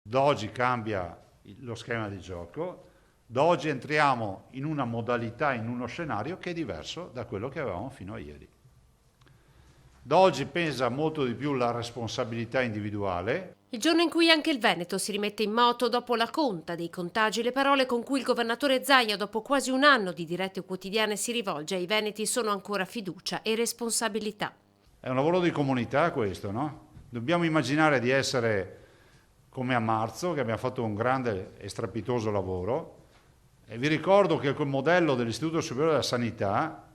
Da oggi cambia lo schema di gioco, da oggi entriamo in una modalità, in uno scenario che è diverso da quello che avevamo fino a ieri. Da oggi pesa molto di più la responsabilità individuale. Il giorno in cui anche il Veneto si rimette in moto dopo la conta dei contagi, le parole con cui il governatore Zaia, dopo quasi un anno di dirette quotidiane, si rivolge ai veneti sono ancora fiducia e responsabilità. È un lavoro di comunità questo, no? Dobbiamo immaginare di essere come a marzo, che abbiamo fatto un grande e strepitoso lavoro. E vi ricordo che il modello dell'Istituto Superiore della Sanità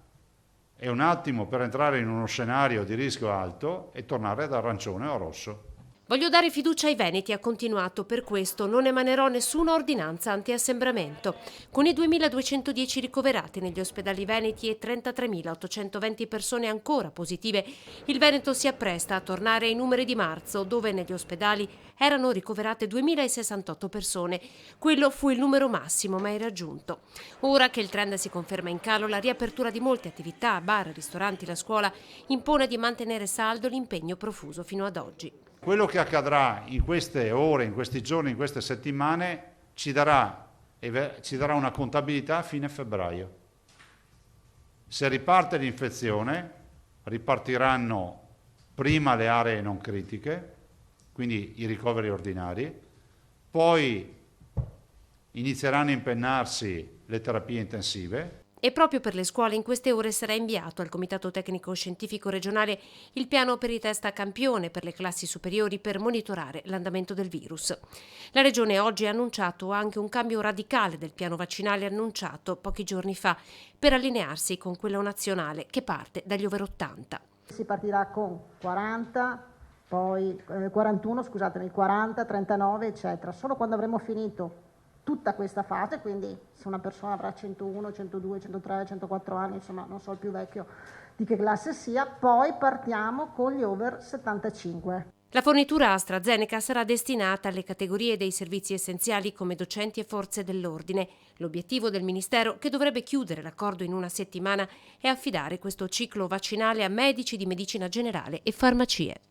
è un attimo per entrare in uno scenario di rischio alto e tornare da arancione o rosso. Voglio dare fiducia ai veneti, ha continuato, per questo non emanerò nessuna ordinanza anti-assembramento. Con i 2.210 ricoverati negli ospedali veneti e 33.820 persone ancora positive, il Veneto si appresta a tornare ai numeri di marzo, dove negli ospedali erano ricoverate 2.068 persone. Quello fu il numero massimo mai raggiunto. Ora che il trend si conferma in calo, la riapertura di molte attività, bar, ristoranti, la scuola, impone di mantenere saldo l'impegno profuso fino ad oggi. Quello che accadrà in queste ore, in questi giorni, in queste settimane ci darà una contabilità a fine febbraio. Se riparte l'infezione, ripartiranno prima le aree non critiche, quindi i ricoveri ordinari, poi inizieranno a impennarsi le terapie intensive. E proprio per le scuole in queste ore sarà inviato al Comitato Tecnico Scientifico Regionale il piano per i test a campione per le classi superiori per monitorare l'andamento del virus. La Regione oggi ha annunciato anche un cambio radicale del piano vaccinale annunciato pochi giorni fa per allinearsi con quello nazionale che parte dagli over 80. Si partirà con 40, poi 41, scusatemi, 40, 39, eccetera. Solo quando avremo finito tutta questa fase, quindi se una persona avrà 101, 102, 103, 104 anni, insomma non so il più vecchio di che classe sia, poi partiamo con gli over 75. La fornitura AstraZeneca sarà destinata alle categorie dei servizi essenziali come docenti e forze dell'ordine. L'obiettivo del Ministero, che dovrebbe chiudere l'accordo in una settimana, è affidare questo ciclo vaccinale a medici di medicina generale e farmacie.